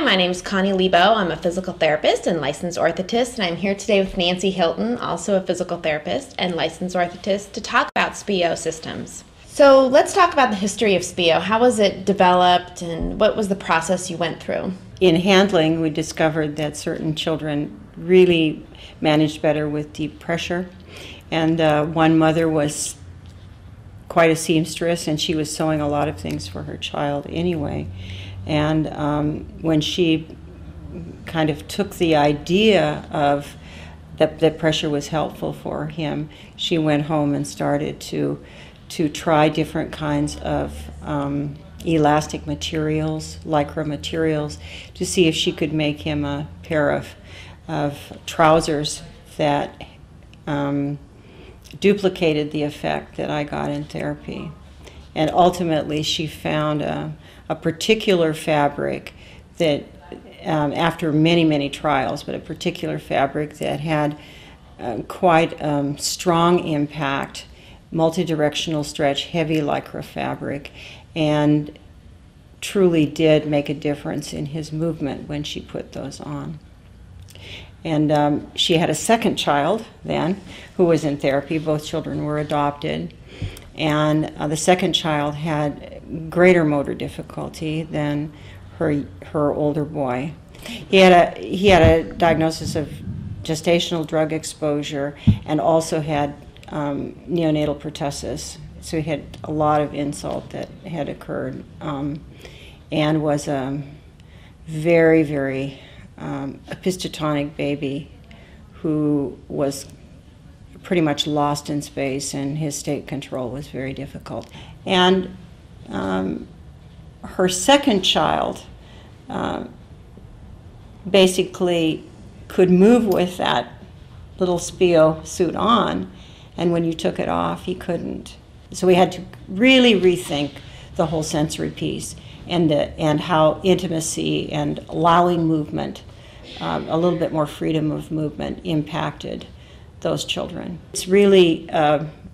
my name is Connie Lebo. I'm a physical therapist and licensed orthotist, and I'm here today with Nancy Hylton, also a physical therapist and licensed orthotist, to talk about SPIO systems. So let's talk about the history of SPIO. How was it developed, and what was the process you went through? In handling, we discovered that certain children really managed better with deep pressure, and one mother was quite a seamstress, and she was sewing a lot of things for her child anyway. And when she kind of took the idea of that pressure was helpful for him, she went home and started to try different kinds of elastic materials, lycra materials, to see if she could make him a pair of trousers that duplicated the effect that I got in therapy. And ultimately she found a particular fabric that, after many, many trials, but a particular fabric that had quite strong impact, multi-directional stretch, heavy lycra fabric, and truly did make a difference in his movement when she put those on. And she had a second child then who was in therapy. Both children were adopted. And the second child had greater motor difficulty than her older boy. He had a diagnosis of gestational drug exposure and also had neonatal pertussis. So he had a lot of insult that had occurred, and was a very, very epistotonic baby who was pretty much lost in space, and his state control was very difficult. And her second child basically could move with that little SPIO suit on, and when you took it off, he couldn't. So we had to really rethink the whole sensory piece and how intimacy and allowing movement, a little bit more freedom of movement, impacted those children. It's really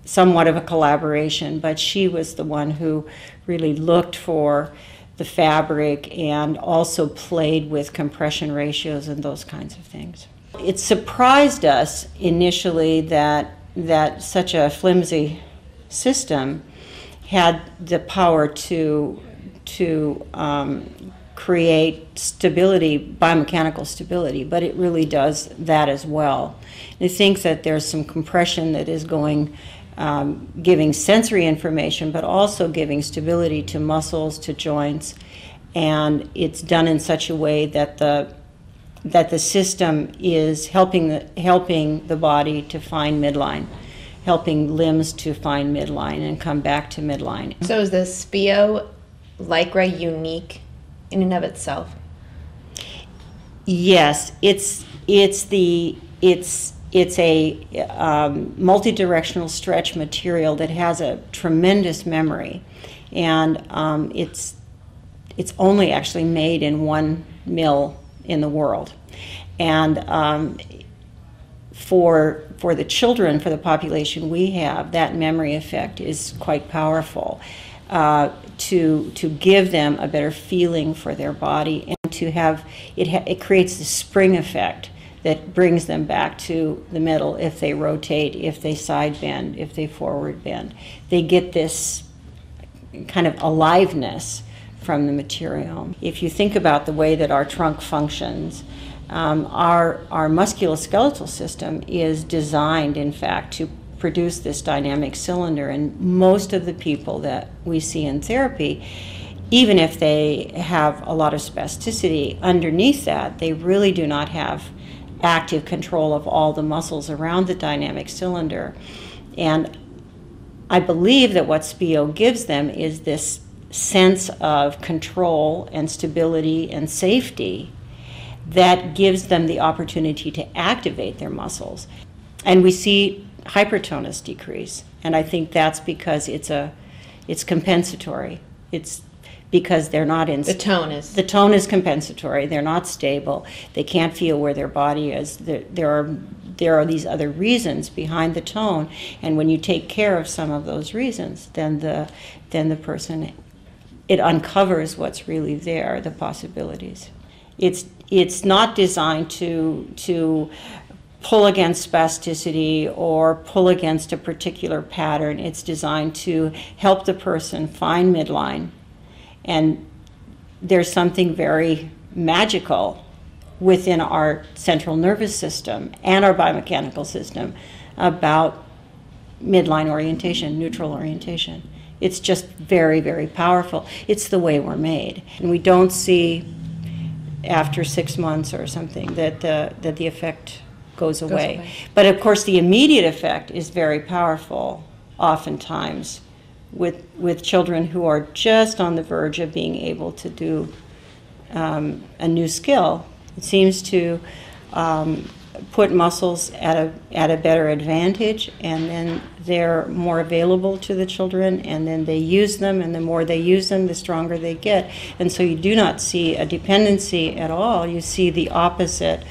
somewhat of a collaboration, but she was the one who really looked for the fabric and also played with compression ratios and those kinds of things. It surprised us initially that such a flimsy system had the power to create stability, biomechanical stability, but it really does that as well. I think that there's some compression that is going, giving sensory information, but also giving stability to muscles, to joints, and it's done in such a way that the system is helping the body to find midline, helping limbs to find midline and come back to midline. So is the SPIO lycra unique in and of itself? Yes, it's a multi-directional stretch material that has a tremendous memory, and it's only actually made in one mill in the world, and for the children, for the population we have, that memory effect is quite powerful. To give them a better feeling for their body, and to have it creates the spring effect that brings them back to the middle if they rotate, if they side bend, if they forward bend. They get this kind of aliveness from the material. If you think about the way that our trunk functions, our musculoskeletal system is designed, in fact, to produce this dynamic cylinder, and most of the people that we see in therapy, even if they have a lot of spasticity underneath that, they really do not have active control of all the muscles around the dynamic cylinder. And I believe that what SPIO gives them is this sense of control and stability and safety that gives them the opportunity to activate their muscles. And we see hypertonus decrease, and I think that's because it's compensatory. It's because they're not in the tone is compensatory. They're not stable. They can't feel where their body is. There are these other reasons behind the tone, and when you take care of some of those reasons, then the person, it uncovers what's really there, the possibilities. It's not designed to pull against spasticity or pull against a particular pattern. It's designed to help the person find midline. And there's something very magical within our central nervous system and our biomechanical system about midline orientation, neutral orientation. It's just very, very powerful. It's the way we're made. And we don't see after 6 months or something that the effect goes away. But of course the immediate effect is very powerful oftentimes with children who are just on the verge of being able to do a new skill. It seems to put muscles at a better advantage, and then they're more available to the children, and then they use them, and the more they use them, the stronger they get. And so you do not see a dependency at all. You see the opposite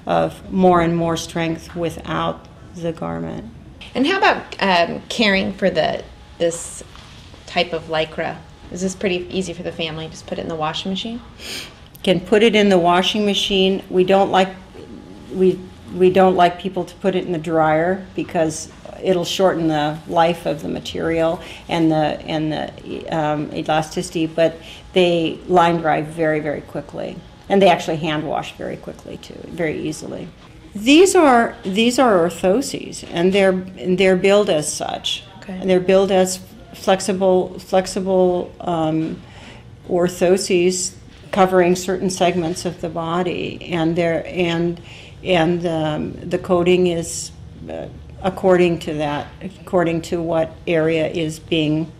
of more and more strength without the garment. And how about caring for this type of Lycra? Is this pretty easy for the family? Just put it in the washing machine? Can put it in the washing machine. We don't like people to put it in the dryer because it'll shorten the life of the material and the elasticity. But they line dry very, very quickly, and they actually hand wash very quickly too, very easily. These are orthoses, and they're billed as such. Okay. And they're billed as flexible orthoses covering certain segments of the body, and the coding is according to that, according to what area is being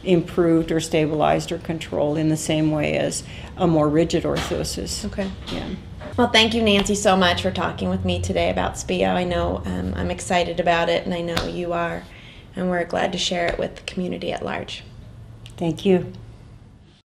improved or stabilized or controlled in the same way as a more rigid orthosis. Okay. Yeah. Well, thank you, Nancy, so much for talking with me today about SPIO. I know I'm excited about it, and I know you are, and we're glad to share it with the community at large. Thank you.